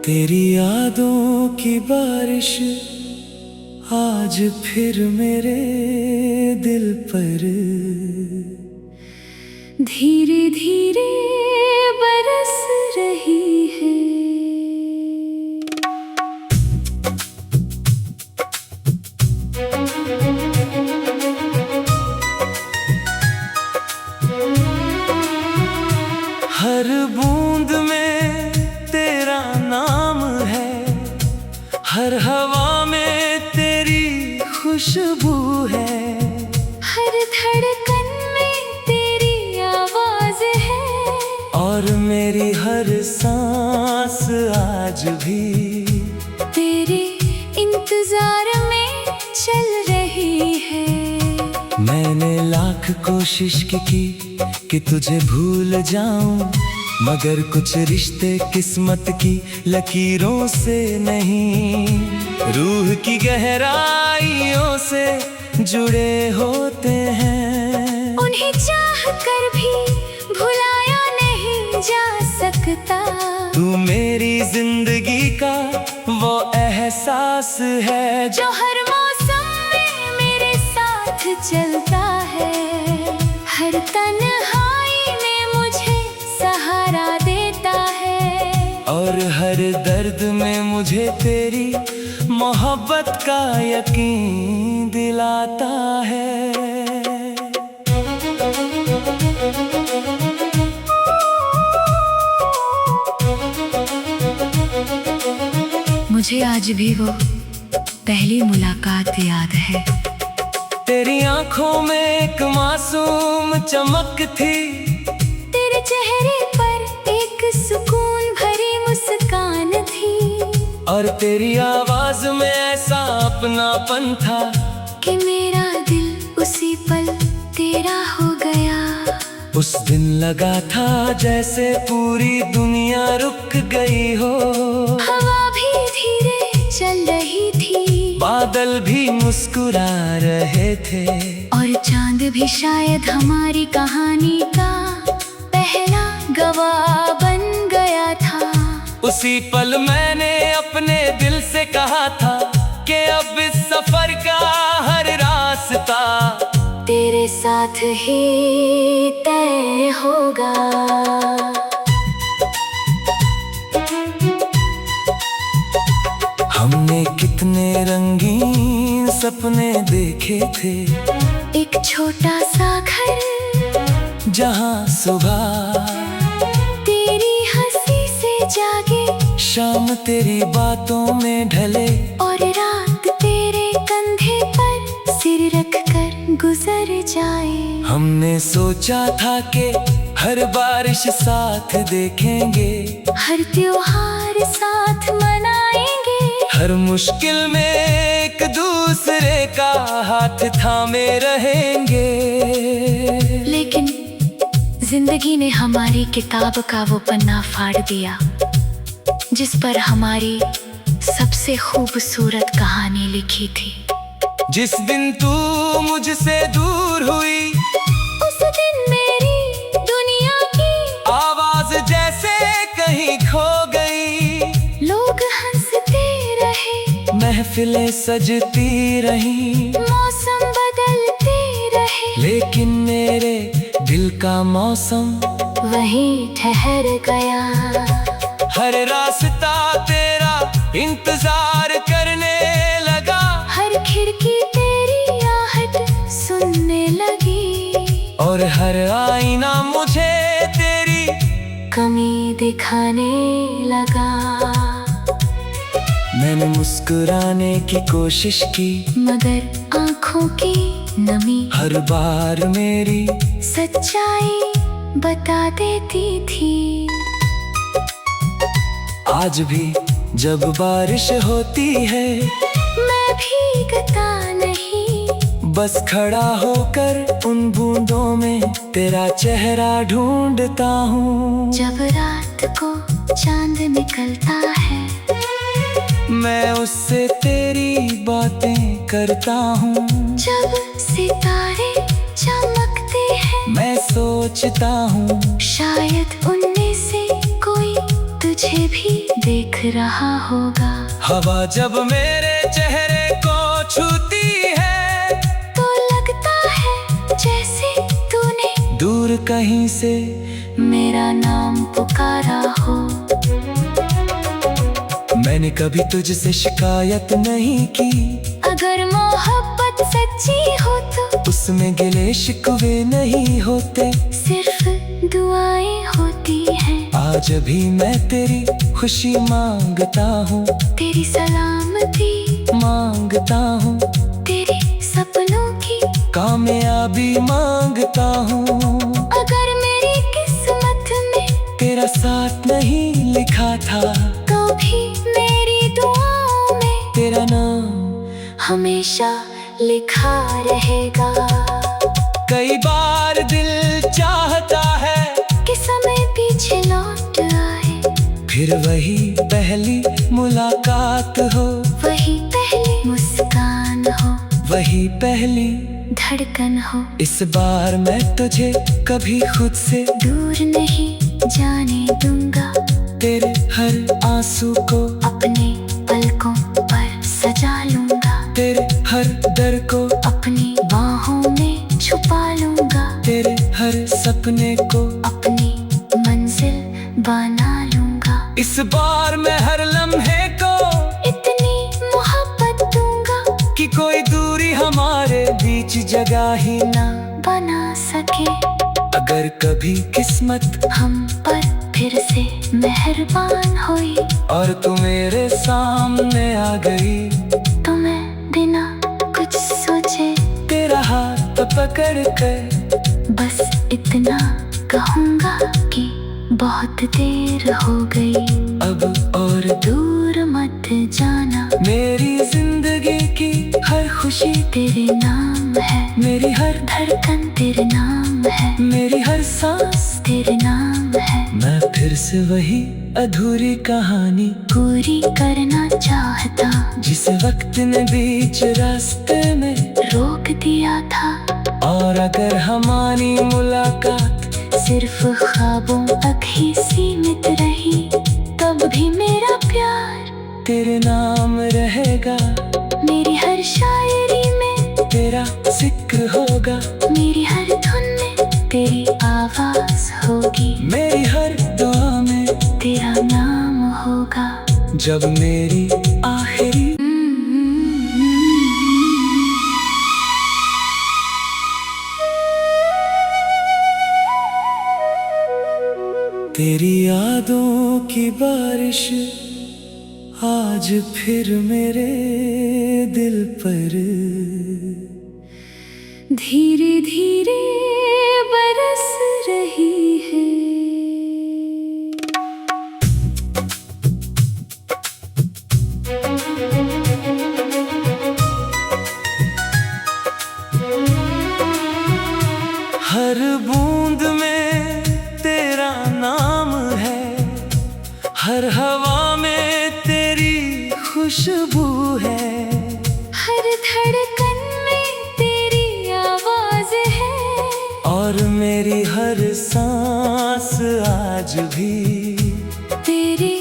तेरी यादों की बारिश आज फिर मेरे दिल पर धीरे धीरे बरस रही है। हर बूंद में तेरा नाम है, हर हवा में तेरी खुशबू है, हर धड़कन में तेरी आवाज है, और मेरी हर सांस आज भी तेरे इंतजार में चल रही है। मैंने लाख कोशिश की कि तुझे भूल जाऊं, मगर कुछ रिश्ते किस्मत की लकीरों से नहीं, रूह की गहराइयों से जुड़े होते हैं। उन्हें चाह कर भी भुलाया नहीं जा सकता। तू मेरी जिंदगी का वो एहसास है जो हर मौसम में मेरे साथ चलता है, हर तन्हाई में मुझे सहारा देता है, और हर दर्द में मुझे तेरी मोहब्बत का यकीन दिलाता है। मुझे आज भी वो पहली मुलाकात याद है। तेरी आंखों में एक मासूम चमक थी, तेरे चेहरे पर एक सुकून भरी मुस्कान थी, और तेरी आवाज में ऐसा अपनापन था कि मेरा दिल उसी पल तेरा हो गया। उस दिन लगा था जैसे पूरी दुनिया रुक गई हो। हवा भी धीरे चल रही थी, बादल भी मुस्कुरा रहे थे, और चांद भी शायद हमारी कहानी का पहला गवाह बन गया था। उसी पल मैंने अपने दिल से कहा था कि अब इस सफर का हर रास्ता तेरे साथ ही तय होगा। हमने कितने रंगीन सपने देखे थे, एक छोटा सा घर जहाँ सुबह तेरी हंसी से जागे, शाम तेरी बातों में ढले, और रात तेरे कंधे पर सिर रख कर गुजर जाए। हमने सोचा था कि हर बारिश साथ देखेंगे, हर त्योहार साथ मनाएंगे, हर मुश्किल में एक दूसरे का हाथ थामे रहेंगे। लेकिन जिंदगी ने हमारी किताब का वो पन्ना फाड़ दिया जिस पर हमारी सबसे खूबसूरत कहानी लिखी थी। जिस दिन तू मुझसे दूर हुई, उस दिन मेरी दुनिया की आवाज जैसे कहीं खो गई। लोग हंसते रहे, महफिलें सजती रहीं, मौसम बदलते रहे, लेकिन मेरे दिल का मौसम वहीं ठहर गया। हर रास्ता तेरा इंतजार करने लगा, हर खिड़की तेरी आहट सुनने लगी, और हर आईना मुझे तेरी कमी दिखाने लगा। मैंने मुस्कुराने की कोशिश की, मगर आँखों की नमी हर बार मेरी सच्चाई बता देती थी। आज भी जब बारिश होती है, मैं भीगता नहीं, बस खड़ा होकर उन बूंदों में तेरा चेहरा ढूंढता हूँ। जब रात को चांद निकलता है, मैं उससे तेरी बातें करता हूँ। जब सितारे चमकते हैं, मैं सोचता हूँ शायद उनमें से कोई तुझे भी देख रहा होगा। हवा जब मेरे चेहरे को छूती है तो लगता है जैसे तूने दूर कहीं से मेरा नाम पुकारा हो। मैंने कभी तुझसे शिकायत नहीं की, अगर मोहब्बत सच्ची हो तो उसमें गिले शिकवे नहीं होते, सिर्फ दुआएं होती हैं। आज भी मैं तेरी खुशी मांगता हूँ, तेरी सलामती मांगता हूँ, तेरे सपनों की कामयाबी मांगता हूँ। अगर मेरी किस्मत में तेरा साथ नहीं लिखा था तो भी मेरी दुआओं में तेरा नाम हमेशा लिखा रहेगा। कई बार दिल चाहता है कि समय पीछे लौट आए, फिर वही पहली मुलाकात हो, वही पहली मुस्कान हो, वही पहली धड़कन हो। इस बार मैं तुझे कभी खुद से दूर नहीं जाने दूंगा, तेरे हर आंसू को अपने पलकों पर सजा लूंगा, तेरे हर डर को अपनी बाहों में छुपा लूंगा, तेरे हर सपने को अपनी मंजिल बना लूंगा। इस बार मैं हर लम्हे को इतनी मोहब्बत दूंगा कि कोई दूरी हमारे बीच जगह ही ना बना सके। अगर कभी किस्मत हम पर फिर से मेहरबान हुई और तू मेरे सामने आ गई तो मैं बिना कुछ सोचे तेरा हाथ पकड़ कर बस इतना कहूँगा कि बहुत देर हो गई, अब और दूर मत जाना। मेरी जिंदगी की हर खुशी तेरे नाम है, मेरी हर धड़कन तेरे नाम है, मेरी हर सांस तेरे नाम है। मैं फिर से वही अधूरी कहानी पूरी करना चाहता, जिस वक्त ने बीच रास्ते में रोक दिया था। और अगर हमारी मुलाकात सिर्फ ख्वाबों तक ही सीमित रही तब भी मेरा प्यार तेरे नाम रहेगा, मेरी हर शायरी में तेरा जिक्र होगा, मेरी हर धुन में तेरी आवाज होगी, मेरी हर दुआ में तेरा नाम होगा। जब मेरी आखिरी तेरी यादों की बारिश आज फिर मेरे दिल पर धीरे धीरे बरस रही है। हर बूंद में तेरा नाम है, हर हवा में तेरी खुशबू है, हर धड़कन में तेरी आवाज है, और मेरी हर सांस आज भी तेरे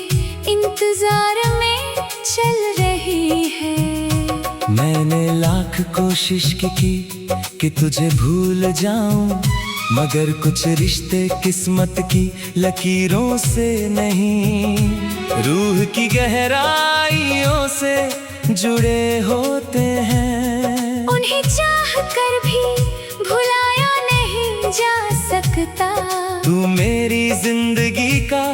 इंतजार में चल रही है। मैंने लाख कोशिश की कि तुझे भूल जाऊं, मगर कुछ रिश्ते किस्मत की लकीरों से नहीं, रूह की गहराइयों से जुड़े होते हैं। उन्हें चाह कर भी भुलाया नहीं जा सकता। तू मेरी जिंदगी का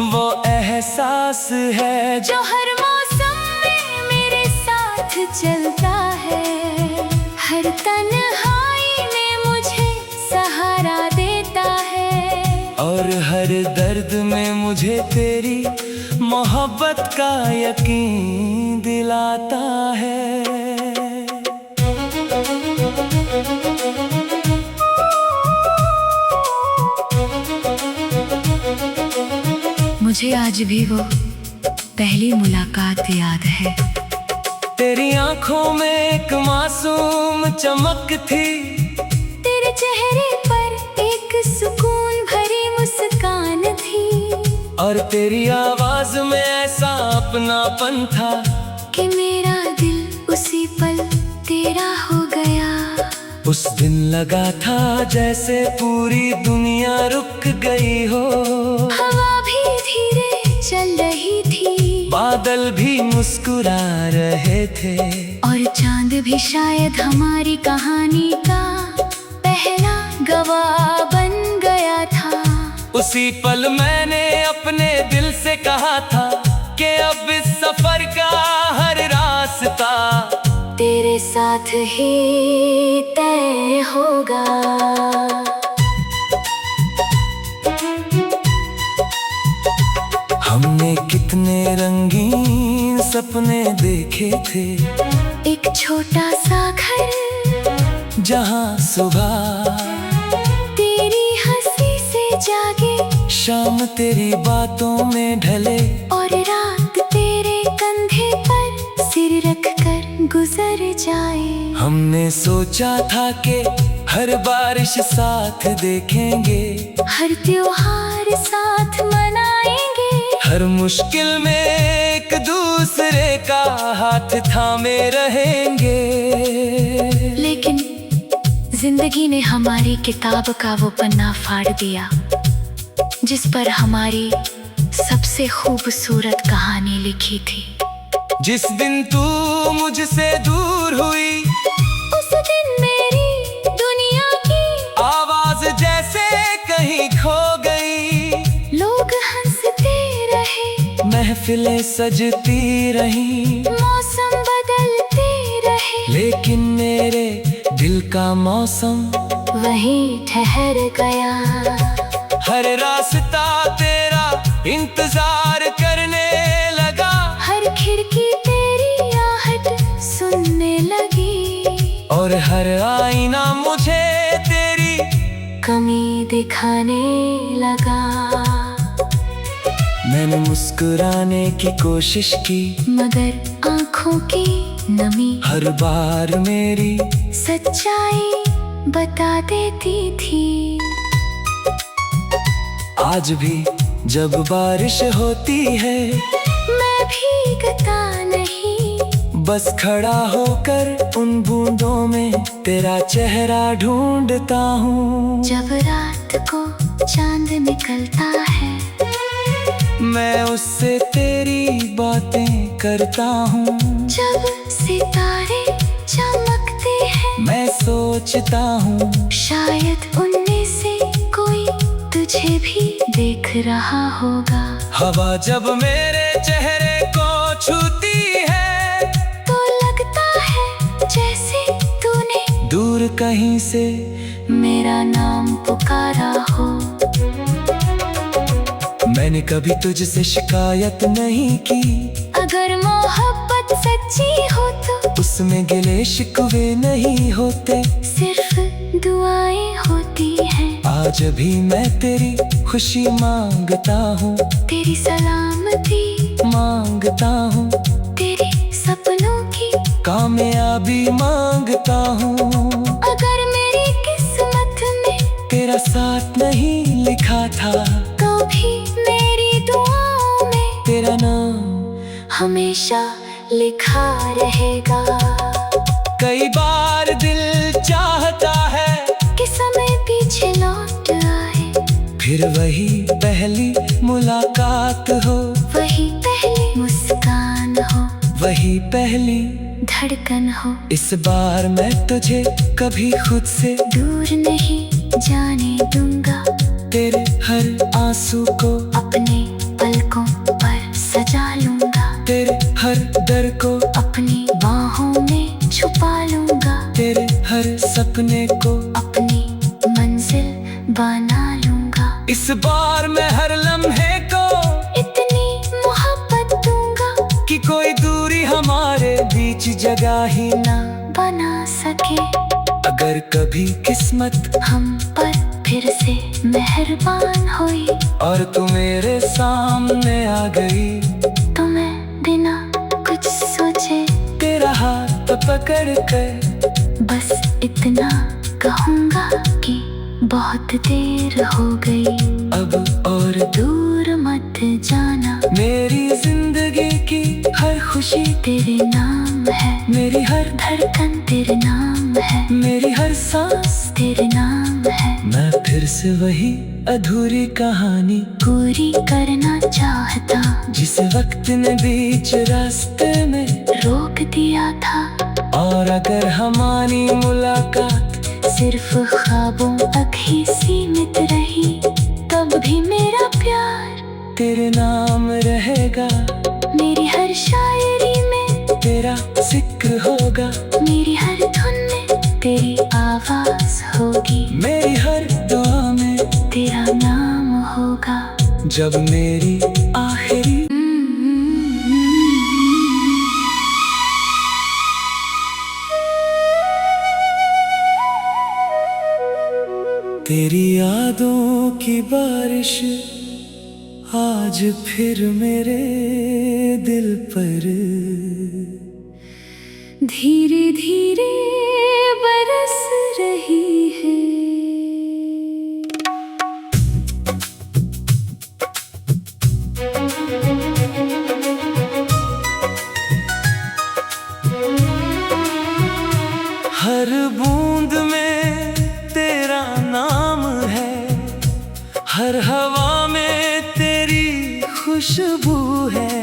वो एहसास है जो हर मौसम में मेरे साथ चलता है, हर तन्हाई में मुझे सहारा देता है, और हर दर्द में मुझे तेरी मोहब्बत का यकीन दिलाता है। मुझे आज भी वो पहली मुलाकात याद है। तेरी आंखों में एक मासूम चमक थी, तेरे चेहरे पर एक सुकून भरी मुस्कान थी, और तेरी आवाज में ऐसा अपनापन था कि मेरा दिल उसी पल तेरा हो गया। उस दिन लगा था जैसे पूरी दुनिया रुक गई हो। हवा भी धीरे चल रही थी, बादल भी मुस्कुरा रहे थे, और चांद भी शायद हमारी कहानी का पहला गवाह बन गया था। उसी पल मैंने अपने दिल से कहा था कि अब इस सफर का हर रास्ता तेरे साथ ही तय होगा। हमने कितने रंगीन सपने देखे थे, एक छोटा सा घर जहाँ सुबह तेरी हंसी से जागे, शाम तेरी बातों में ढले, और रात तेरे कंधे पर सिर रख कर गुजर जाए। हमने सोचा था कि हर बारिश साथ देखेंगे, हर त्योहार साथ मनाएंगे, हर मुश्किल में एक दूसरे का हाथ थामे रहेंगे। लेकिन जिंदगी ने हमारी किताब का वो पन्ना फाड़ दिया, जिस पर हमारी सबसे खूबसूरत कहानी लिखी थी। जिस दिन तू मुझसे दूर हुई, उस दिन मेरी दुनिया की आवाज जैसे कहीं खो गई। लोग हंसते रहे, महफिलें सजती रही, मौसम बदलते रहे, लेकिन मेरे दिल का मौसम वहीं ठहर गया। हर रास्ता तेरा इंतजार करने लगा, हर खिड़की तेरी आहट सुनने लगी, और हर आईना मुझे तेरी कमी दिखाने लगा। मैंने मुस्कुराने की कोशिश की, मगर आँखों की नमी हर बार मेरी सच्चाई बता देती थी। आज भी जब बारिश होती है, मैं भीगता नहीं, बस खड़ा होकर उन बूंदों में तेरा चेहरा ढूंढता हूँ। जब रात को चांद निकलता है, मैं उससे तेरी बातें करता हूँ। जब सितारे चमकते हैं, मैं सोचता हूँ शायद उनमें से कोई तुझे भी देख रहा होगा। हवा जब मेरे चेहरे को छूती है, तो लगता है जैसे तूने दूर कहीं से मेरा नाम पुकारा हो। मैंने कभी तुझसे शिकायत नहीं की, अगर मोहब्बत सच्ची हो तो उसमें गिले शिकवे नहीं होते, सिर्फ दुआएं होती हैं। आज भी मैं तेरी खुशी मांगता हूँ, तेरी सलामती मांगता हूँ, तेरे सपनों की कामयाबी मांगता हूँ। अगर मेरी किस्मत में तेरा साथ नहीं लिखा था, तो भी मेरी दुआओं में तेरा नाम हमेशा लिखा रहेगा। कई बार दिल चाहता है कि समय पीछे लौट आए, फिर वही पहली मुलाकात हो, वही पहली मुस्कान हो, वही पहली धड़कन हो। इस बार मैं तुझे कभी खुद से दूर नहीं जाने दूंगा, तेरे हर आंसू को अपने पलकों पर सजा लूंगा, तेरे हर डर को अपनी बाहों में छुपा लूंगा, तेरे हर सपने को अपनी मंजिल बना लूंगा। इस बार मैं हर लम्हे को इतनी मोहब्बत दूंगा कि कोई दूरी हमारे बीच जगह ही ना बना सके। अगर कभी किस्मत हम पर फिर से मेहरबान हुई, और तू मेरे सामने आ गई, तो मैं बिना कुछ सोचे तेरा हाथ पकड़ कर बस इतना कहूँगा कि बहुत देर हो गई, अब और दूर मत जाना। मेरी जिंदगी की हर खुशी तेरे नाम है, मेरी हर धड़कन तेरे नाम है, मेरी हर सांस तेरे नाम है। मैं फिर से वही अधूरी कहानी पूरी करना चाहता, जिस वक्त ने बीच रास्ते में रोक दिया था। और अगर हमारी मुलाकात सिर्फ ख्वाबों तक ही सीमित रही, तब भी मेरा प्यार तेरे नाम रहेगा। मेरी हर शायरी में तेरा जिक्र होगा, मेरी हर धुन में तेरी आवाज होगी, मेरी हर दुआ में तेरा नाम होगा। जब मेरी आखिरी तेरी यादों की बारिश आज फिर मेरे दिल पर धीरे धीरे बरस रही है। हर बूंद में तेरा नाम है, हर हवा में तेरी खुशबू है,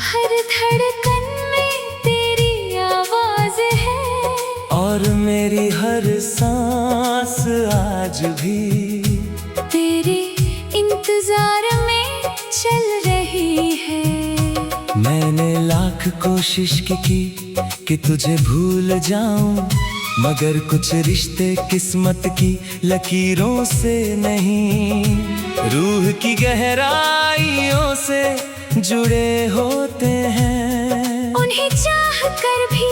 हर धड़कन में तेरी आवाज है, और मेरी हर सांस आज भी तेरे इंतजार में चल रही है। मैंने लाख कोशिश की कि तुझे भूल जाऊं, मगर कुछ रिश्ते किस्मत की लकीरों से नहीं, रूह की गहराइयों से जुड़े होते हैं। उन्हें चाह कर भी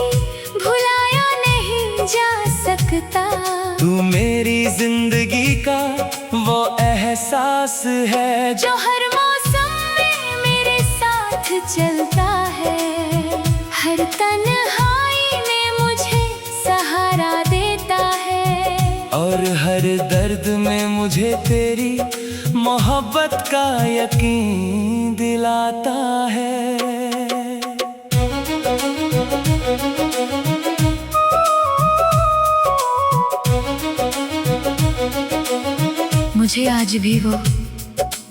भुलाया नहीं जा सकता। तू मेरी जिंदगी का वो एहसास है जो हर मौसम में मेरे साथ चलता है, हर तन्हाई में मुझे सहारा देता है, और हर दर्द में मुझे तेरी मोहब्बत का यकीन दिलाता है। मुझे आज भी वो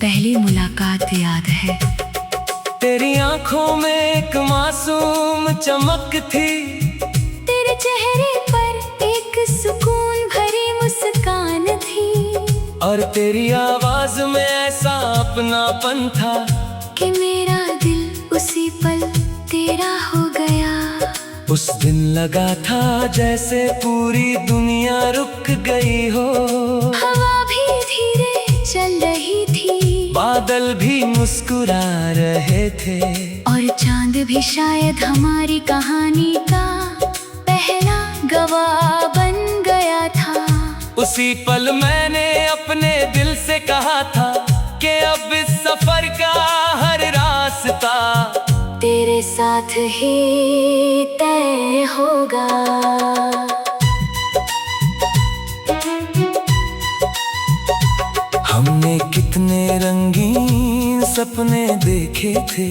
पहली मुलाकात याद है। तेरी आंखों में एक मासूम चमक थी, तेरे चेहरे पर एक सुकून भरी मुस्कान थी, और तेरी आवाज में ऐसा अपनापन था कि मेरा दिल उसी पल तेरा हो गया। उस दिन लगा था जैसे पूरी दुनिया रुक गई हो, हवा भी धीरे चल रही थी, बादल भी मुस्कुरा रहे थे, और चांद भी शायद हमारी कहानी का पहला गवाह बन गया था। उसी पल मैंने अपने दिल से कहा था कि अब इस सफर का हर रास्ता तेरे साथ ही तय होगा। हमने कितने रंगीन सपने देखे थे,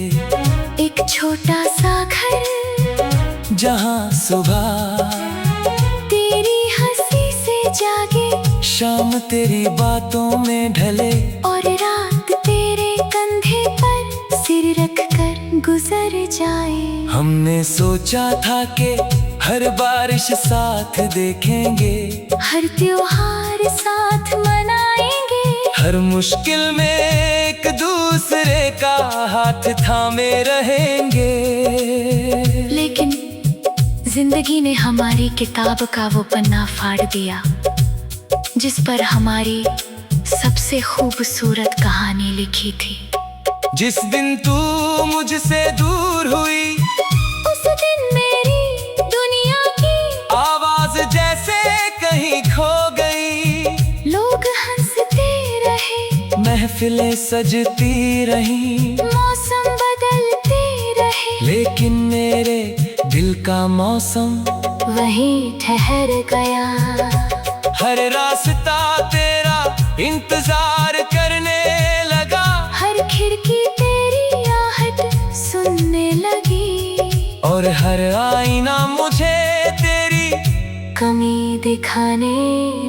एक छोटा सा घर जहाँ सुबह तेरी हंसी से जागे, शाम तेरी बातों में ढले, और रात तेरे कंधे पर सिर रख कर गुजर जाए। हमने सोचा था कि हर बारिश साथ देखेंगे, हर त्योहार साथ मनाएंगे, हर मुश्किल में एक दूसरे का हाथ थामे रहेंगे। लेकिन जिंदगी ने हमारी किताब का वो पन्ना फाड़ दिया, जिस पर हमारी सबसे खूबसूरत कहानी लिखी थी। जिस दिन तू मुझसे दूर हुई, उस दिन मेरी दुनिया की आवाज जैसे कहीं खो गई। लोग हंसते रहे, महफिलें सजती रहीं, मौसम बदलते रहे, लेकिन मेरे दिल का मौसम वहीं ठहर गया। हर रास्ता इंतजार करने लगा। हर खिड़की तेरी आहट सुनने लगी, और हर आईना मुझे तेरी कमी दिखाने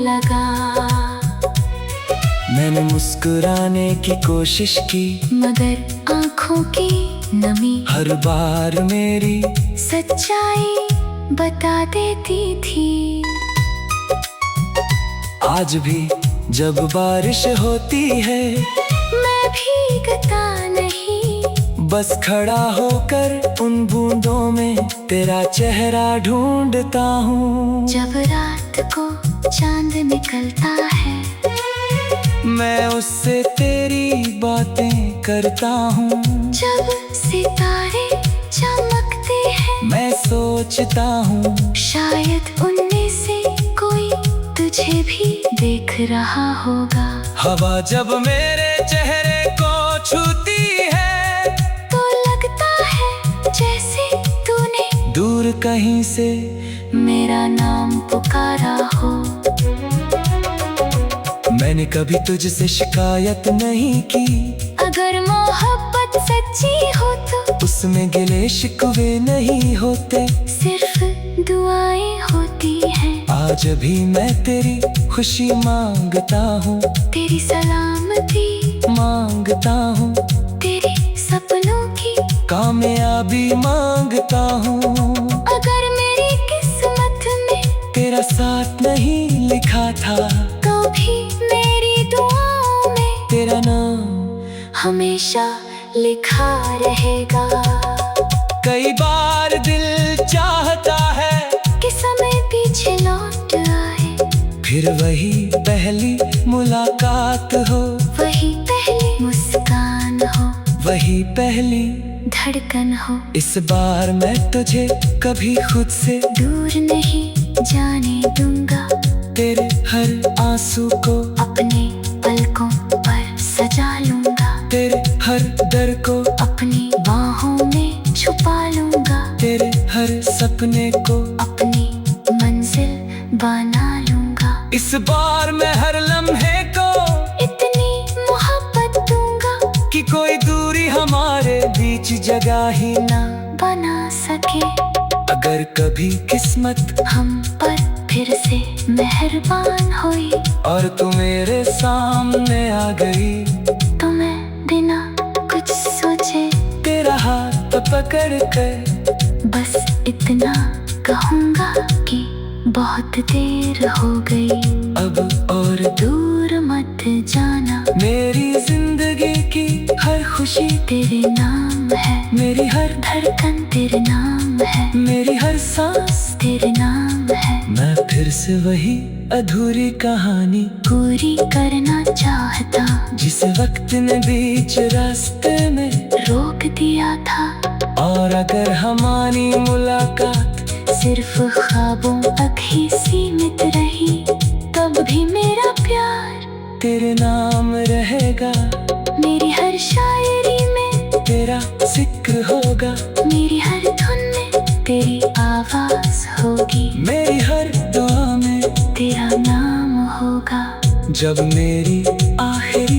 लगा। मैंने मुस्कुराने की कोशिश की, मगर आँखों की नमी हर बार मेरी सच्चाई बता देती थी। आज भी जब बारिश होती है, मैं भीगता नहीं, बस खड़ा होकर उन बूंदों में तेरा चेहरा ढूंढता हूँ। जब रात को चांद निकलता है, मैं उससे तेरी बातें करता हूँ। जब सितारे चमकते हैं, मैं सोचता हूँ शायद उनमें से कोई तुझे भी देख रहा होगा। हवा जब मेरे चेहरे को छूती है, तो लगता है जैसे तूने दूर कहीं से मेरा नाम पुकारा हो। मैंने कभी तुझसे शिकायत नहीं की, अगर मोहब्बत सच्ची हो तो उसमें गिले शिकवे नहीं होते। सिर्फ दुआएं होती हैं। आज भी मैं तेरी खुशी मांगता हूँ, तेरी सलामती मांगता हूँ, तेरे सपनों की कामयाबी मांगता हूँ। अगर मेरी किस्मत में तेरा साथ नहीं लिखा था, तो भी मेरी दुआओं में तेरा नाम हमेशा लिखा रहेगा। कई बार दिल चाहता है कि समय पीछे लौट आए, फिर वही पहली मुलाकात हो, वही पहली मुस्कान हो, वही पहली धड़कन हो। इस बार मैं तुझे कभी खुद से दूर नहीं जाने दूंगा, तेरे हर आंसू को अपने पलकों पर सजा लूंगा, तेरे हर डर को अपनी बाहों में छुपा लूंगा, तेरे हर सपने को अपनी मंजिल बना लूंगा। इस बार मैं हर लम्हे को इतनी मोहब्बत दूंगा कि कोई दूरी हमारे बीच जगह ही ना बना सके। अगर कभी किस्मत हम पर फिर से मेहरबान हुई, और तू मेरे सामने आ गई, तो मैं बिना कुछ सोचे तेरा हाथ पकड़ कर बस इतना कहूँगा कि बहुत देर हो गई, अब और दूर मत जाना। मेरी जिंदगी की हर खुशी तेरे नाम है, मेरी हर धड़कन तेरे नाम है, मेरी हर सांस तेरे नाम है। मैं फिर से वही अधूरी कहानी पूरी करना चाहता, जिस वक्त ने बीच रास्ते में रोक दिया था। और अगर हमारी मुलाकात सिर्फ ख्वाबों तक ही सीमित रही, तब भी मेरा प्यार तेरे नाम रहेगा। मेरी हर शायरी में तेरा जिक्र होगा, मेरी हर धुन में तेरी आवाज होगी, मेरी हर दुआ में तेरा नाम होगा। जब मेरी आखिरी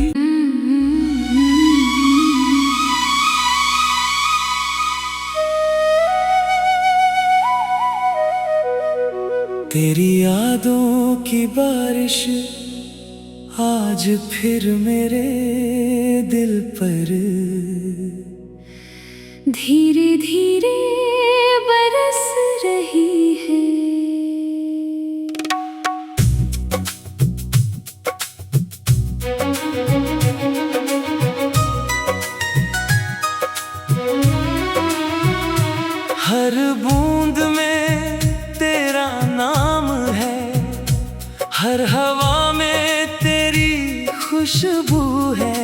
तेरी यादों की बारिश आज फिर मेरे दिल पर धीरे धीरे बरस रही है। हर बूंद में तेरा नाम है, हर हवा में तेरी खुशबू है,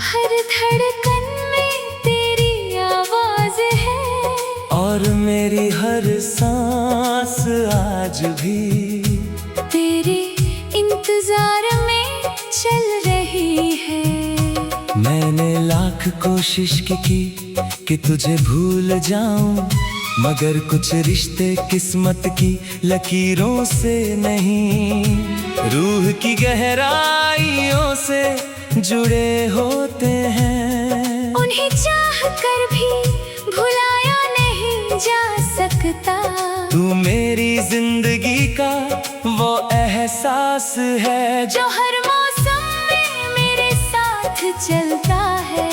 हर धड़कन में तेरी आवाज है, और मेरी हर सांस आज भी तेरे इंतजार में चल रही है। मैंने लाख कोशिश की कि तुझे भूल जाऊं, मगर कुछ रिश्ते किस्मत की लकीरों से नहीं, रूह की गहराइयों से जुड़े होते हैं। उन्हें चाह कर भी भुलाया नहीं जा सकता। तू मेरी जिंदगी का वो एहसास है जो हर मौसम में मेरे साथ चलता है।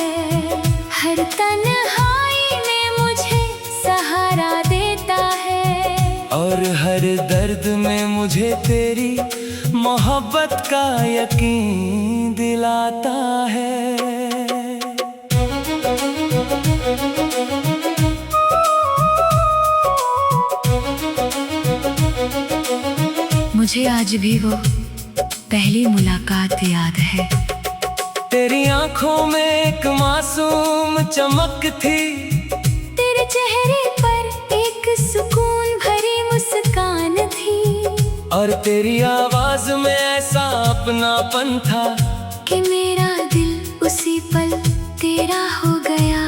हर तन्हाई में मुझे सहारा देता है। और हर दर्द में मुझे तेरी मोहब्बत का यकीन दिलाता है। मुझे आज भी वो पहली मुलाकात याद है। तेरी आंखों में एक मासूम चमक थी। तेरे चेहरे पर एक सुकून भरी मुस्कान थी। और तेरी आवाज में ऐसा अपनापन था कि मेरा दिल उसी पल तेरा हो गया।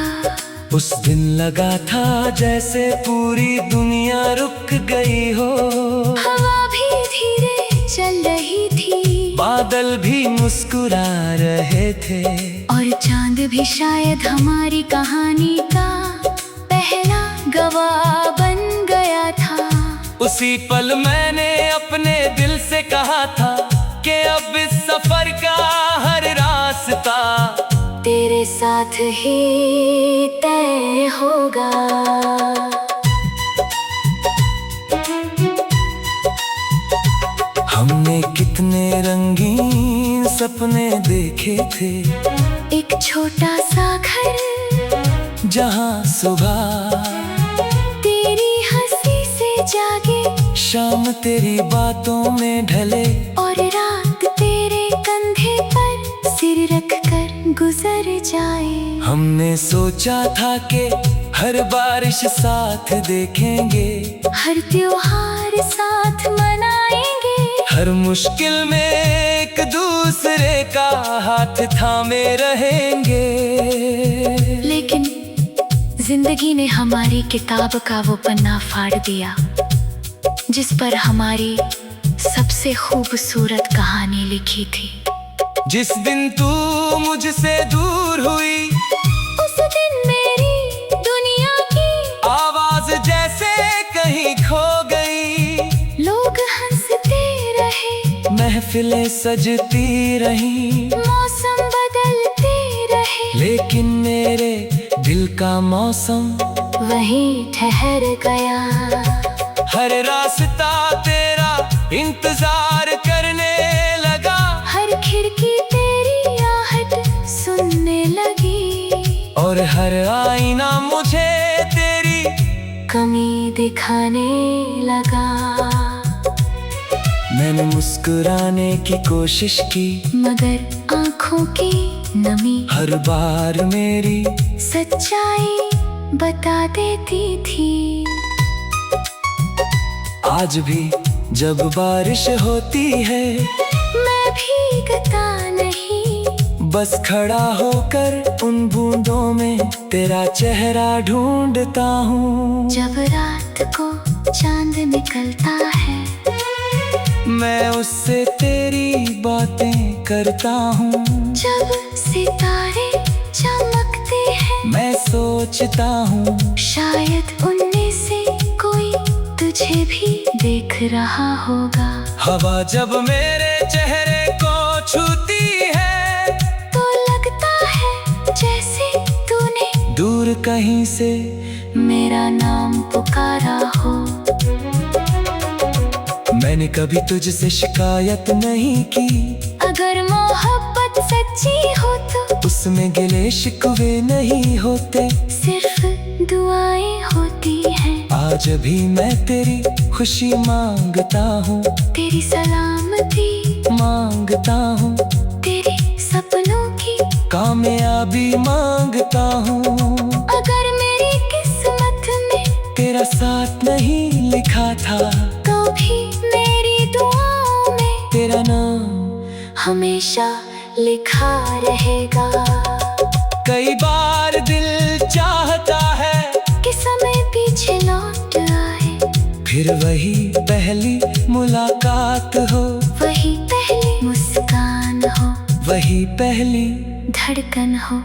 उस दिन लगा था जैसे पूरी दुनिया रुक गई हो। हवा भी धीरे चल रही थी। बादल भी मुस्कुरा रहे थे। और चांद भी शायद हमारी कहानी का पहला गवाह बन गया था। उसी पल मैंने अपने दिल से कहा था कि अब इस सफर का हर रास्ता तेरे साथ ही तय होगा। हमने कितने रंगीन सपने देखे थे। एक छोटा सा घर जहाँ सुबह तेरी हंसी से जागे। शाम तेरी बातों में ढले। और रात तेरे कंधे पर सिर रख कर गुजर जाए। हमने सोचा था कि हर बारिश साथ देखेंगे। हर त्योहार साथ मनाएंगे। हर मुश्किल में एक दूसरे का हाथ थामे रहेंगे। लेकिन जिंदगी ने हमारी किताब का वो पन्ना फाड़ दिया जिस पर हमारी सबसे खूबसूरत कहानी लिखी थी। जिस दिन तू मुझसे दूर हुई उस दिन मेरी दुनिया की आवाज जैसे कहीं खो गई। लोग हंसते रहे। महफिलें सजती रही। मौसम बदलते रहे। लेकिन मेरे दिल का मौसम वहीं ठहर गया। हर रास्ता तेरा इंतजार करने लगा। हर खिड़की तेरी आहट सुनने लगी। और हर आईना मुझे तेरी कमी दिखाने लगा। मैंने मुस्कुराने की कोशिश की मगर आँखों की नमी हर बार मेरी सच्चाई बता देती थी। आज भी जब बारिश होती है मैं भीगता नहीं। बस खड़ा होकर उन बूंदों में तेरा चेहरा ढूंढता हूँ। जब रात को चांद निकलता है मैं उससे तेरी बातें करता हूँ। जब सितारे चमकते हैं मैं सोचता हूँ शायद उनमें से कोई तुझे भी देख रहा होगा। हवा जब मेरे चेहरे को छूती है तो लगता है जैसे तूने दूर कहीं से मेरा नाम पुकारा हो। मैंने कभी तुझसे शिकायत नहीं की। अगर मोहब्बत सच्ची हो तो उसमें गिले शिकवे नहीं होते। सिर्फ दुआएं होती हैं। आज भी मैं तेरी खुशी मांगता हूँ। तेरी सलामती मांगता हूँ। तेरे सपनों की कामयाबी मांगता हूँ। अगर मेरी किस्मत में तेरा साथ नहीं लिखा था तो भी मेरी दुआओं में तेरा नाम हमेशा लिखा रहेगा। कई बार दिल चाहता है कि समय पीछे लौट आए। फिर वही पहली मुलाकात हो। वही पहली मुस्कान हो। वही पहली धड़कन हो।